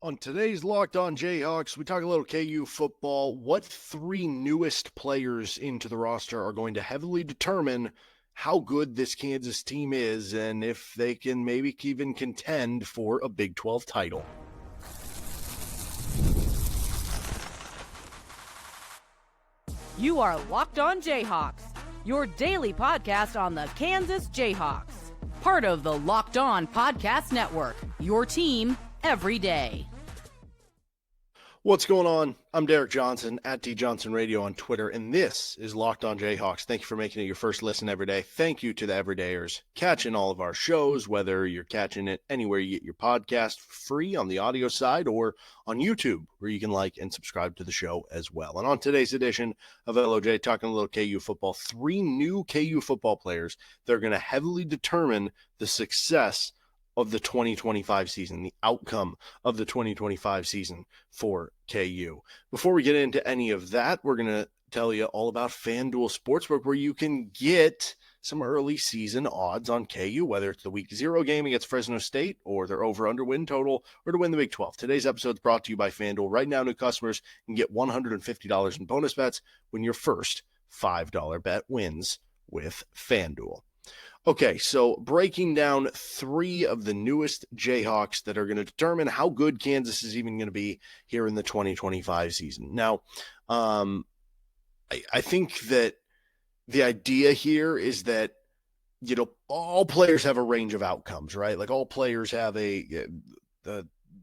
On today's Locked On Jayhawks, we talk a little KU football. What three newest players into the roster are going to heavily determine how good this Kansas team is and if they can maybe even contend for a Big 12 title? You are Locked On Jayhawks, your daily podcast on the Kansas Jayhawks. Part of the Locked On Podcast Network, your team every day. What's going on? I'm Derek Johnson at D Johnson Radio on Twitter, and this is Locked On Jayhawks. Thank you for making it your first listen every day. Thank you to the everydayers catching all of our shows, whether you're catching it anywhere you get your podcast free on the audio side or on YouTube, where you can like and subscribe to the show as well. And on today's edition of LOJ, talking a little KU football, three new KU football players that are going to heavily determine the success of the 2025 season, the outcome of the 2025 season for KU. Before we get into any of that, we're going to tell you all about FanDuel Sportsbook, where you can get some early season odds on KU, whether it's the week 0 game against Fresno State or their over-under win total or to win the Big 12. Today's episode is brought to you by FanDuel. Right now, new customers can get $150 in bonus bets when your first $5 bet wins with FanDuel. Okay, so breaking down three of the newest Jayhawks that are going to determine how good Kansas is even going to be here in the 2025 season. Now, I think that the idea here is that, all players have a range of outcomes, right? Like all players have the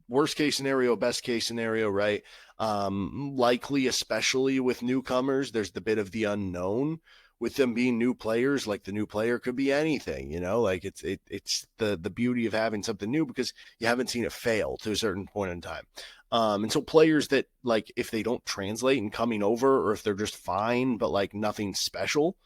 worst case scenario, best case scenario, right? Likely, especially with newcomers, there's the bit of the unknown. With them being new players, like the new player could be anything, like it's the beauty of having something new because you haven't seen it fail to a certain point in time. And so players that, like, if they don't translate and coming over, or if they're just fine, but like nothing special,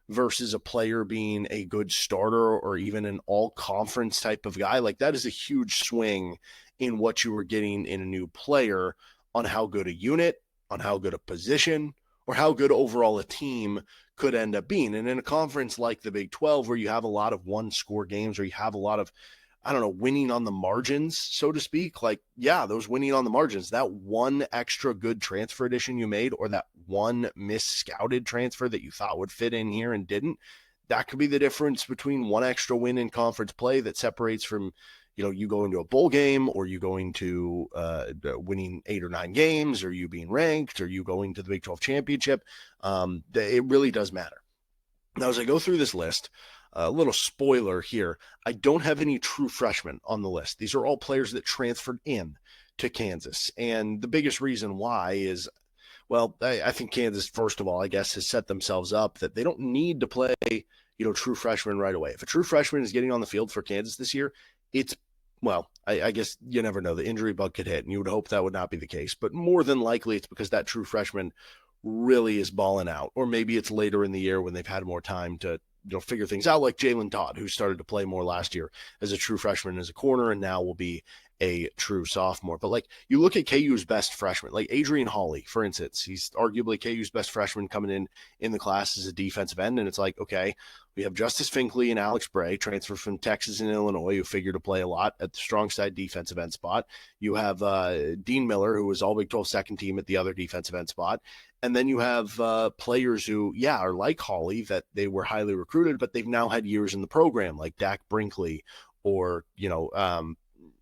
versus a player being a good starter or even an all conference type of guy, like that is a huge swing in what you were getting in a new player on how good a unit, on how good a position, or how good overall a team could end up being. And in a conference like the Big 12, where you have a lot of one-score games, or you have a lot of, winning on the margins, so to speak, like, yeah, those winning on the margins, that one extra good transfer addition you made, or that one mis-scouted transfer that you thought would fit in here and didn't, that could be the difference between one extra win in conference play that separates from, you going to a bowl game, or you going to winning 8 or 9 games, or you being ranked, or you going to the Big 12 championship. It really does matter. Now, as I go through this list, a little spoiler here, I don't have any true freshmen on the list. These are all players that transferred in to Kansas. And the biggest reason why is, well, I think Kansas, first of all, I guess, has set themselves up that they don't need to play, true freshmen right away. If a true freshman is getting on the field for Kansas this year, I guess you never know. The injury bug could hit, and you would hope that would not be the case. But more than likely, it's because that true freshman really is balling out. Or maybe it's later in the year when they've had more time to figure things out, like Jalen Todd, who started to play more last year as a true freshman as a corner and now will be a true sophomore. But like, you look at KU's best freshman, like Adrian Hawley, for instance, he's arguably KU's best freshman coming in the class as a defensive end. And it's like, okay, we have Justice Finkley and Alex Bray, transfer from Texas and Illinois, who figure to play a lot at the strong side defensive end spot. You have Dean Miller, who was all Big 12 second team at the other defensive end spot. And then you have players who, are like Hawley, that they were highly recruited, but they've now had years in the program, like Dak Brinkley, or,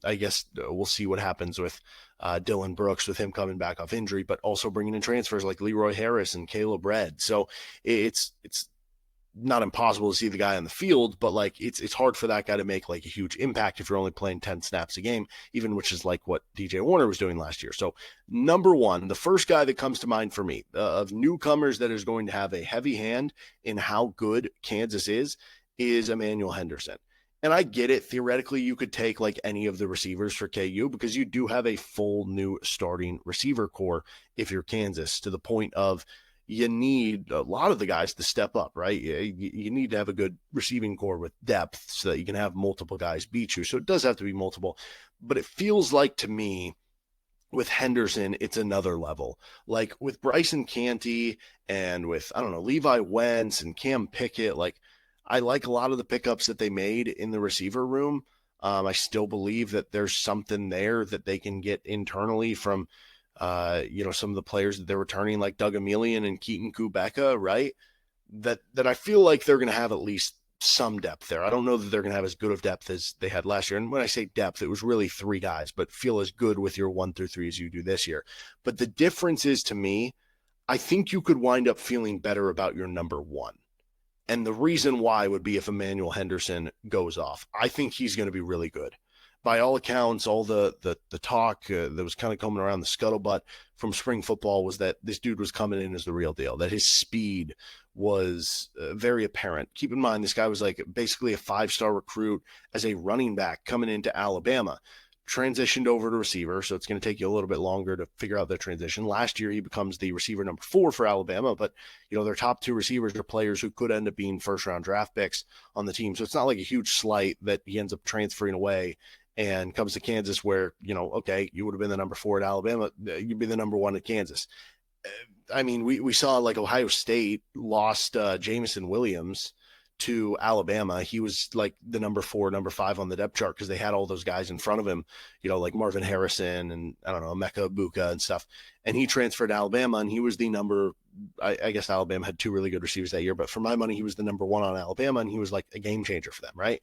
I guess we'll see what happens with Dylan Brooks, with him coming back off injury, but also bringing in transfers like Leroy Harris and Caleb Redd. So it's not impossible to see the guy on the field, but like it's hard for that guy to make like a huge impact if you're only playing 10 snaps a game, even, which is like what DJ Warner was doing last year. So number one, the first guy that comes to mind for me of newcomers that is going to have a heavy hand in how good Kansas is Emmanuel Henderson. And I get it. Theoretically, you could take like any of the receivers for KU because you do have a full new starting receiver core if you're Kansas, to the point of you need a lot of the guys to step up, right? You need to have a good receiving core with depth so that you can have multiple guys beat you. So it does have to be multiple. But it feels like to me, with Henderson, it's another level. Like with Bryson Canty and with, Levi Wentz and Cam Pickett, like I like a lot of the pickups that they made in the receiver room. I still believe that there's something there that they can get internally from, some of the players that they're returning, like Doug Emelian and Keaton Kubeka, right? That I feel like they're going to have at least some depth there. I don't know that they're going to have as good of depth as they had last year. And when I say depth, it was really 3 guys, but feel as good with your 1 through 3 as you do this year. But the difference is, to me, I think you could wind up feeling better about your number 1. And the reason why would be if Emmanuel Henderson goes off. I think he's going to be really good. By all accounts, all the talk that was kind of coming around the scuttlebutt from spring football was that this dude was coming in as the real deal, that his speed was very apparent. Keep in mind, this guy was like basically a 5-star recruit as a running back coming into Alabama. Transitioned over to receiver, so it's going to take you a little bit longer to figure out the transition. Last year, he becomes the receiver number 4 for Alabama, but their top 2 receivers are players who could end up being first-round draft picks on the team. So it's not like a huge slight that he ends up transferring away and comes to Kansas where, okay, you would have been the number 4 at Alabama, you'd be the number 1 at Kansas. I mean, we saw like Ohio State lost Jamison Williams to Alabama. He was like the number 4, number 5 on the depth chart because they had all those guys in front of him, like Marvin Harrison and I don't know, Emeka Egbuka and stuff. And he transferred to Alabama and he was the number, I guess Alabama had 2 really good receivers that year, but for my money, he was the number 1 on Alabama and he was like a game changer for them, right?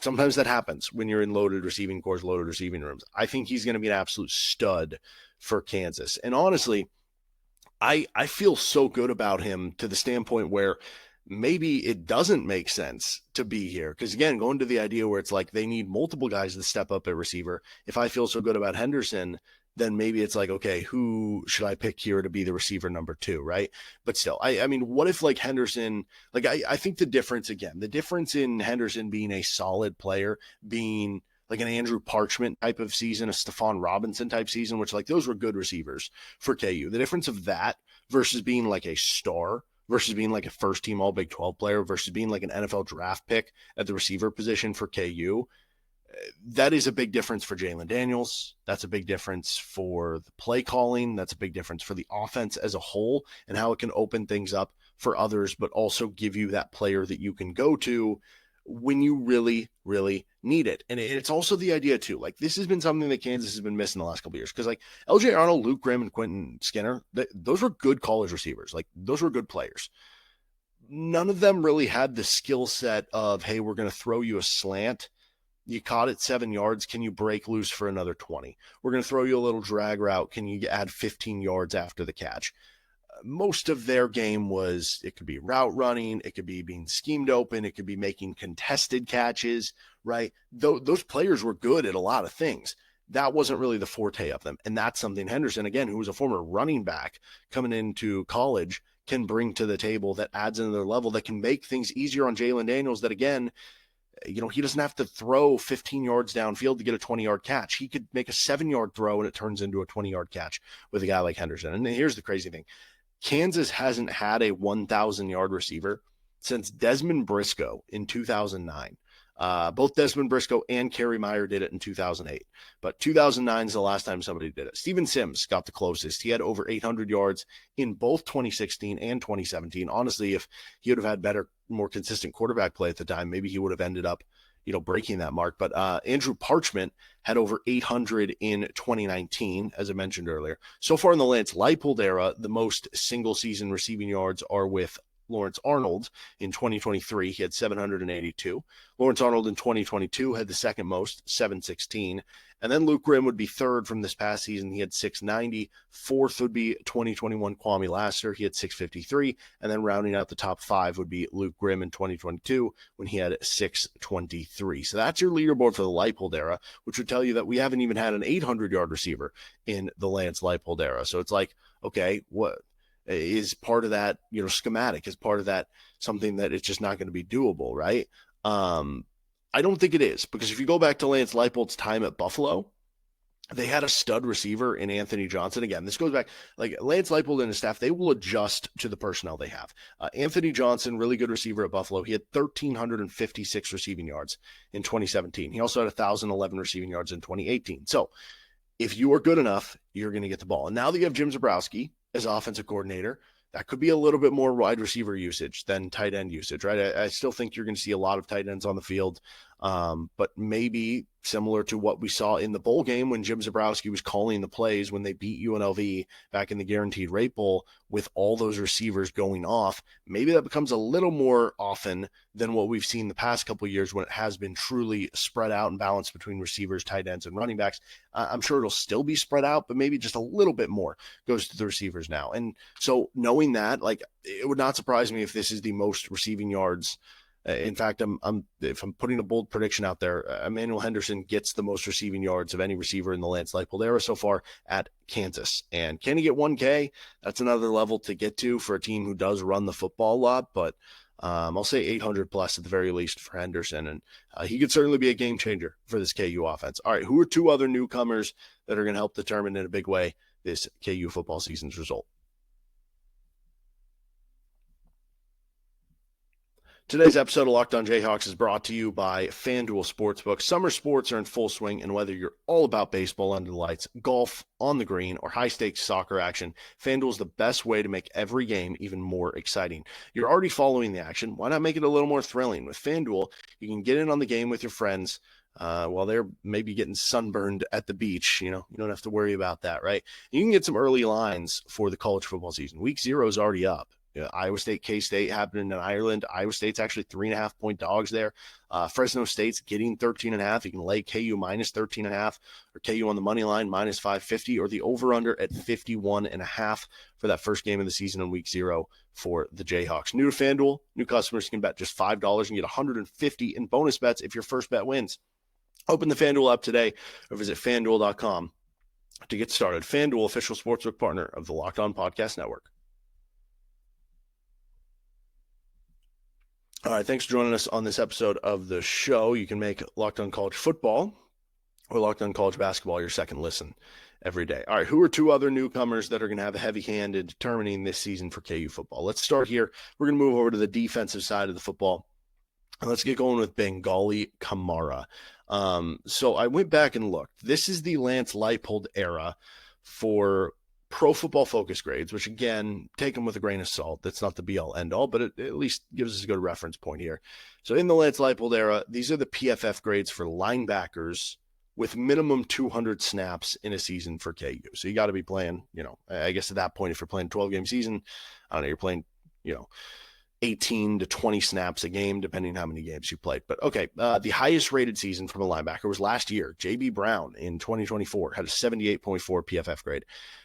Sometimes that happens when you're in loaded receiving corps, loaded receiving rooms. I think he's going to be an absolute stud for Kansas. And honestly, I feel so good about him to the standpoint where maybe it doesn't make sense to be here. Because again, going to the idea where it's like they need multiple guys to step up at receiver. If I feel so good about Henderson, then maybe it's like, okay, who should I pick here to be the receiver number 2, right? But still, I mean, what if like Henderson, like I think the difference in Henderson being a solid player, being like an Andrew Parchment type of season, a Stephon Robinson type season, which like those were good receivers for KU. The difference of that versus being like a star, versus being like a first team all Big 12 player, versus being like an NFL draft pick at the receiver position for KU, that is a big difference for Jalen Daniels. That's a big difference for the play calling. That's a big difference for the offense as a whole and how it can open things up for others, but also give you that player that you can go to when you really, really need it. And it's also the idea too, like this has been something that Kansas has been missing the last couple of years. Cause like LJ Arnold, Luke Grimm, and Quentin Skinner, those were good college receivers. Like those were good players. None of them really had the skill set of, hey, we're going to throw you a slant. You caught it 7 yards. Can you break loose for another 20? We're going to throw you a little drag route. Can you add 15 yards after the catch? Most of their game was, it could be route running, it could be being schemed open, it could be making contested catches, right? Those players were good at a lot of things. That wasn't really the forte of them. And that's something Henderson, again, who was a former running back coming into college, can bring to the table that adds another level that can make things easier on Jalen Daniels that, again, he doesn't have to throw 15 yards downfield to get a 20-yard catch. He could make a 7-yard throw and it turns into a 20-yard catch with a guy like Henderson. And here's the crazy thing. Kansas hasn't had a 1,000-yard receiver since Desmond Briscoe in 2009. Both Desmond Briscoe and Kerry Meyer did it in 2008. But 2009 is the last time somebody did it. Steven Sims got the closest. He had over 800 yards in both 2016 and 2017. Honestly, if he would have had better, more consistent quarterback play at the time, maybe he would have ended up breaking that mark. But Andrew Parchment had over 800 in 2019, as I mentioned earlier. So far in the Lance Leipold era, the most single season receiving yards are with Lawrence Arnold in 2023. He had 782. Lawrence Arnold in 2022 had the second most, 716. And then Luke Grimm would be third from this past season. He had 690. Fourth would be 2021 Kwame Lassiter. He had 653. And then rounding out the top 5 would be Luke Grimm in 2022 when he had 623. So that's your leaderboard for the Leipold era, which would tell you that we haven't even had an 800-yard receiver in the Lance Leipold era. So it's like, okay, what is part of that, schematic? Is part of that something that it's just not going to be doable, right? I don't think it is, because if you go back to Lance Leipold's time at Buffalo, they had a stud receiver in Anthony Johnson. Again, this goes back, like Lance Leipold and his staff, they will adjust to the personnel they have. Anthony Johnson, really good receiver at Buffalo. He had 1,356 receiving yards in 2017. He also had 1,011 receiving yards in 2018. So if you are good enough, you're going to get the ball. And now that you have Jim Zebrowski as offensive coordinator, that could be a little bit more wide receiver usage than tight end usage, right? I still think you're going to see a lot of tight ends on the field. But maybe similar to what we saw in the bowl game when Jim Zebrowski was calling the plays when they beat UNLV back in the Guaranteed Rate Bowl with all those receivers going off, maybe that becomes a little more often than what we've seen the past couple of years when it has been truly spread out and balanced between receivers, tight ends, and running backs. I'm sure it'll still be spread out, but maybe just a little bit more goes to the receivers now. And so knowing that, like, it would not surprise me if this is the most receiving yards. In fact, if I'm putting a bold prediction out there, Emmanuel Henderson gets the most receiving yards of any receiver in the Lance Leipold era so far at Kansas. And can he get 1K? That's another level to get to for a team who does run the football a lot, but I'll say 800 plus at the very least for Henderson, and he could certainly be a game changer for this KU offense. All right, who are two other newcomers that are going to help determine in a big way this KU football season's result? Today's episode of Locked On Jayhawks is brought to you by FanDuel Sportsbook. Summer sports are in full swing, and whether you're all about baseball under the lights, golf, on the green, or high-stakes soccer action, FanDuel is the best way to make every game even more exciting. You're already following the action. Why not make it a little more thrilling? With FanDuel, you can get in on the game with your friends while they're maybe getting sunburned at the beach. You don't have to worry about that, right? You can get some early lines for the college football season. Week 0 is already up. Iowa State, K-State happening in Ireland. Iowa State's actually 3.5 point dogs there. Fresno State's getting 13.5. You can lay KU minus 13.5 or KU on the money line minus 550 or the over-under at 51.5 for that first game of the season in week 0 for the Jayhawks. New to FanDuel, new customers can bet just $5 and get $150 in bonus bets if your first bet wins. Open the FanDuel app today or visit FanDuel.com to get started. FanDuel, official sportsbook partner of the Locked On Podcast Network. All right, thanks for joining us on this episode of the show. You can make Locked On College Football or Locked On College Basketball your second listen every day. All right, who are two other newcomers that are going to have a heavy hand in determining this season for KU football? Let's start here. We're going to move over to the defensive side of the football. And let's get going with Bangally Kamara. So I went back and looked. This is the Lance Leipold era for Pro Football Focus grades, which again, take them with a grain of salt. That's not the be-all, end-all, but it at least gives us a good reference point here. So in the Lance Leipold era, these are the PFF grades for linebackers with minimum 200 snaps in a season for KU. So you got to be playing, I guess at that point, if you're playing a 12-game season, I don't know, you're playing, 18 to 20 snaps a game, depending on how many games you played. But okay, the highest rated season from a linebacker was last year. J.B. Brown in 2024 had a 78.4 PFF grade.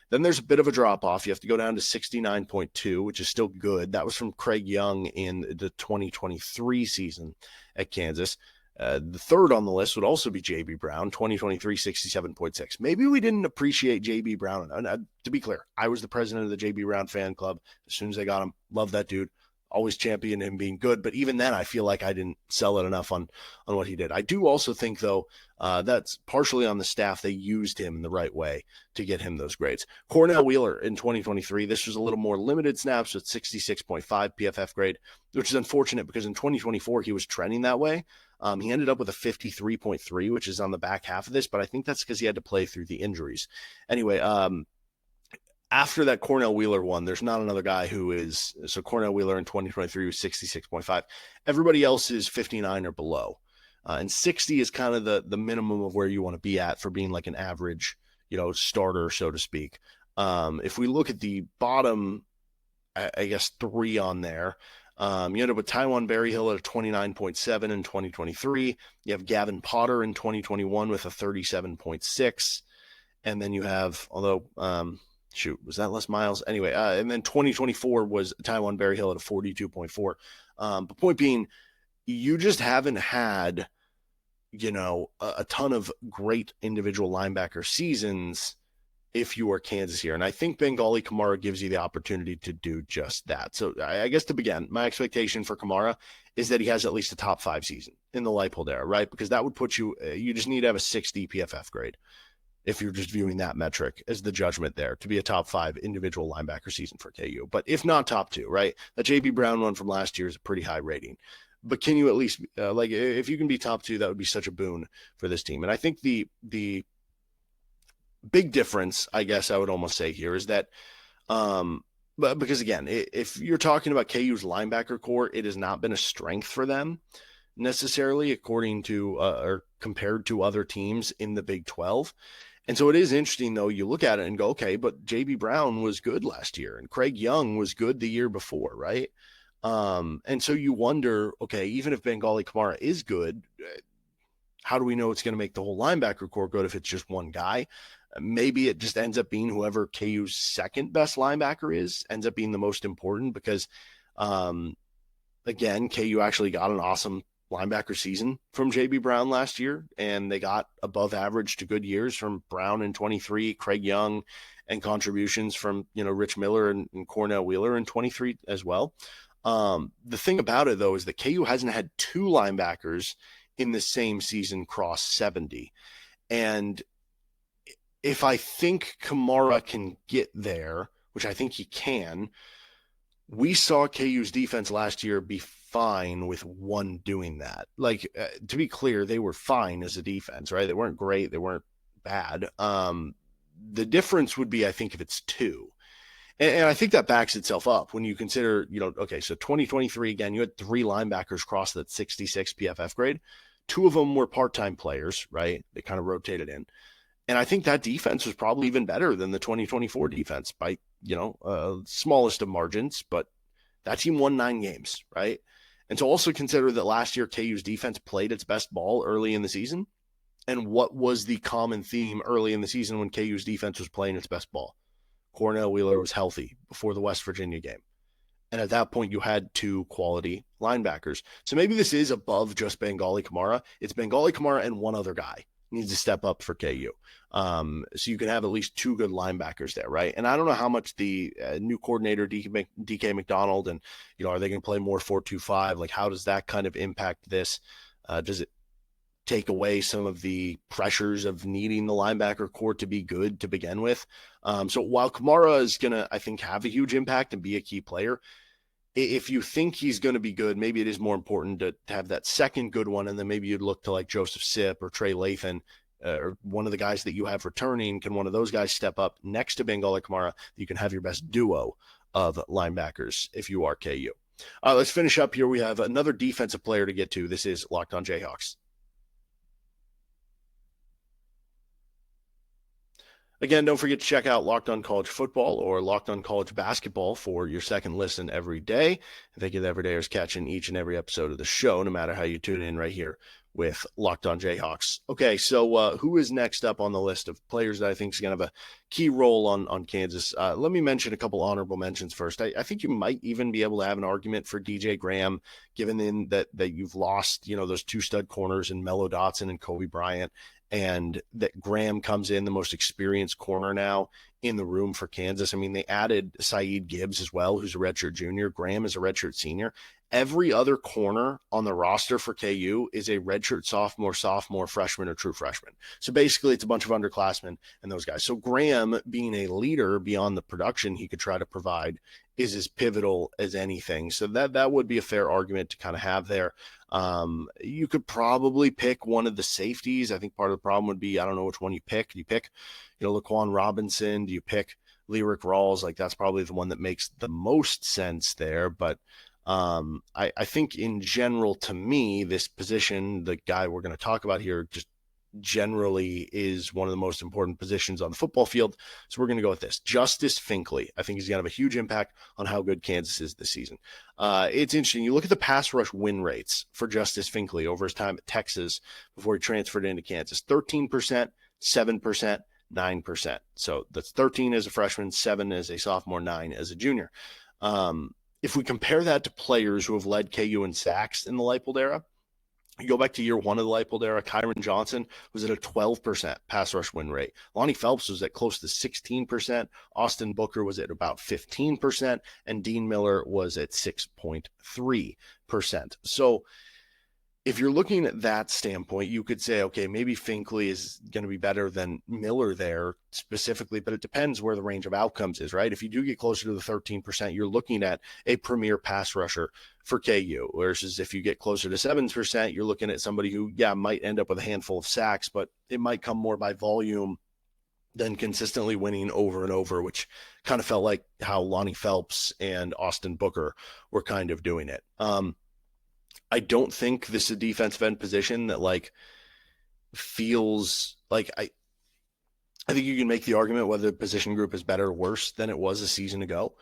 Then there's a bit of a drop-off. You have to go down to 69.2, which is still good. That was from Craig Young in the 2023 season at Kansas. The third on the list would also be J.B. Brown, 2023, 67.6. Maybe we didn't appreciate J.B. Brown. And, to be clear, I was the president of the J.B. Brown fan club. As soon as I got him, love that dude. Always championed him being good, but even then I feel like I didn't sell it enough on what he did. I do also think, though, that's partially on the staff. They used him in the right way to get him those grades. Cornell Wheeler in 2023, this was a little more limited snaps with 66.5 PFF grade, which is unfortunate because in 2024 he was trending that way. He ended up with a 53.3, which is on the back half of this, but I think that's because he had to play through the injuries. Anyway, after that Cornell Wheeler one, there's not another guy who is. So Cornell Wheeler in 2023 was 66.5. Everybody else is 59 or below. And 60 is kind of the minimum of where you want to be at for being like an average, starter, so to speak. If we look at the bottom, I guess 3 on there, you end up with Taiwan Berryhill at a 29.7 in 2023. You have Gavin Potter in 2021 with a 37.6. And then you have, was that Les Miles? Anyway, and then 2024 was Taiwan Berryhill at a 42.4. But point being, you just haven't had, a ton of great individual linebacker seasons if you are Kansas here. And I think Bangally Kamara gives you the opportunity to do just that. So I guess to begin, my expectation for Kamara is that he has at least a top 5 season in the Leipold era, right? Because that would put you just need to have a 60 PFF grade if you're just viewing that metric as the judgment there to be a top 5 individual linebacker season for KU. But if not top 2, right? The J.B. Brown one from last year is a pretty high rating. But can you at least, if you can be top 2, that would be such a boon for this team. And I think the big difference, I guess I would almost say here, is that, but because again, if you're talking about KU's linebacker core, it has not been a strength for them. necessarily according to or compared to other teams in the Big 12. And so it is interesting, though, you look at it and go, okay, but J.B. Brown was good last year and Craig Young was good the year before, right? And so you wonder, okay, even if Bangally Kamara is good, how do we know it's going to make the whole linebacker core good if it's just one guy? Maybe it just ends up being whoever KU's second best linebacker is, ends up being the most important because, again, KU actually got an awesome linebacker season from J.B. Brown last year, and they got above average to good years from Brown in 23, Craig Young, and contributions from, Rich Miller and Cornell Wheeler in 23 as well. The thing about it, though, is that KU hasn't had two linebackers in the same season cross 70. And if I think Kamara can get there, which I think he can, we saw KU's defense last year be fine with one doing that. To be clear, they were fine as a defense, right? They weren't great. They weren't bad. The difference would be, I think, if it's two. And I think that backs itself up when you consider, okay, so 2023, again, you had three linebackers cross that 66 PFF grade. Two of them were part-time players, right? They kind of rotated in. And I think that defense was probably even better than the 2024 defense by, smallest of margins, but that team won 9 games, right? And to also consider that last year KU's defense played its best ball early in the season. And what was the common theme early in the season when KU's defense was playing its best ball? Cornell Wheeler was healthy before the West Virginia game. And at that point, you had 2 quality linebackers. So maybe this is above just Bangally Kamara. It's Bangally Kamara and one other guy needs to step up for KU. So you can have at least 2 good linebackers there, right? And I don't know how much the new coordinator, DK McDonald, and, are they going to play more 4-2-5? Like, how does that kind of impact this? Does it take away some of the pressures of needing the linebacker core to be good to begin with? So while Kamara is going to, I think, have a huge impact and be a key player, if you think he's going to be good, maybe it is more important to have that second good one, and then maybe you'd look to like Joseph Sipp or Trey Lathan, or one of the guys that you have returning. Can one of those guys step up next to Bangally Kamara? You can have your best duo of linebackers if you are KU. Let's finish up here. We have another defensive player to get to. This is Locked On Jayhawks. Again, don't forget to check out Locked On College Football or Locked On College Basketball for your second listen every day. Thank you to Everydayers catching each and every episode of the show, no matter how you tune in right here with Locked On Jayhawks. Okay, so who is next up on the list of players that I think is going to have a key role on Kansas? Let me mention a couple honorable mentions first. I think you might even be able to have an argument for DJ Graham, given that you've lost, those 2 stud corners in Mello Dotson and Kobe Bryant, and that Graham comes in the most experienced corner now in the room for Kansas. I mean, they added Saeed Gibbs as well, who's a redshirt junior. Graham is a redshirt senior. Every other corner on the roster for KU is a redshirt sophomore, freshman, or true freshman. So basically it's a bunch of underclassmen and those guys. So Graham, being a leader beyond the production he could try to provide, is as pivotal as anything. So that would be a fair argument to kind of have there. You could probably pick one of the safeties. I think part of the problem would be, I don't know which one you pick. Do you pick, Laquan Robinson? Do you pick Lyric Rawls? Like, that's probably the one that makes the most sense there. But I think in general, to me, this position, the guy we're going to talk about here, just generally is one of the most important positions on the football field. So we're going to go with this. Justice Finkley. I think he's going to have a huge impact on how good Kansas is this season. It's interesting. You look at the pass rush win rates for Justice Finkley over his time at Texas before he transferred into Kansas. 13%, 7%, 9%. So that's 13 as a freshman, 7 as a sophomore, 9 as a junior. If we compare that to players who have led KU in sacks in the Leipold era, you go back to year 1 of the Leipold era, Kyron Johnson was at a 12% pass rush win rate. Lonnie Phelps was at close to 16%. Austin Booker was at about 15%. And Dean Miller was at 6.3%. So if you're looking at that standpoint, you could say, okay, maybe Finkley is going to be better than Miller there specifically, but it depends where the range of outcomes is, right? If you do get closer to the 13%, you're looking at a premier pass rusher for KU, versus if you get closer to 7%, you're looking at somebody who, might end up with a handful of sacks, but it might come more by volume than consistently winning over and over, which kind of felt like how Lonnie Phelps and Austin Booker were kind of doing it. I don't think this is a defensive end position that like feels like I think you can make the argument whether the position group is better or worse than it was a season ago.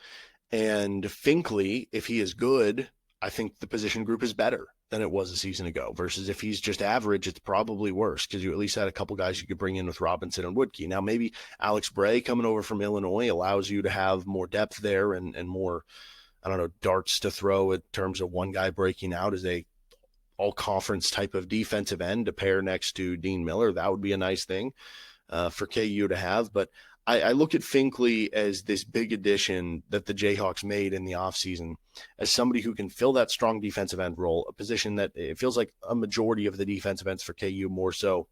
And Finkley, if he is good, I think the position group is better than it was a season ago. Versus if he's just average, it's probably worse because you at least had a couple guys you could bring in with Robinson and Woodkey. Now, maybe Alex Bray coming over from Illinois allows you to have more depth there and more, I don't know, darts to throw in terms of one guy breaking out as a all conference type of defensive end to pair next to Dean Miller. That would be a nice thing for KU to have. But I look at Finkley as this big addition that the Jayhawks made in the offseason as somebody who can fill that strong defensive end role, a position that it feels like a majority of the defensive ends for KU more so,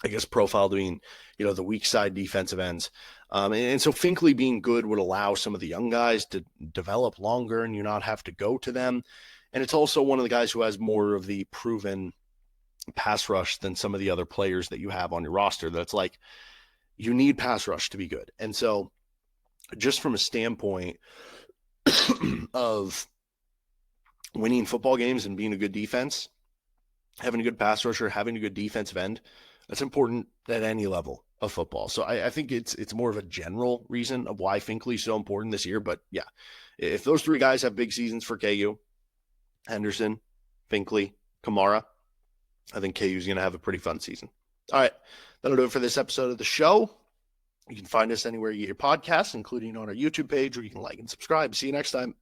I guess, profile being, the weak side defensive ends. And so Finkley being good would allow some of the young guys to develop longer and you not have to go to them. And it's also one of the guys who has more of the proven pass rush than some of the other players that you have on your roster. That's like, you need pass rush to be good. And so just from a standpoint of winning football games and being a good defense, having a good pass rusher, having a good defensive end, that's important at any level of football. So I think it's more of a general reason of why Finkley's so important this year. But yeah, if those three guys have big seasons for KU, Henderson, Finkley, Kamara, I think KU's going to have a pretty fun season. All right, that'll do it for this episode of the show. You can find us anywhere you get your podcasts, including on our YouTube page, where you can like and subscribe. See you next time.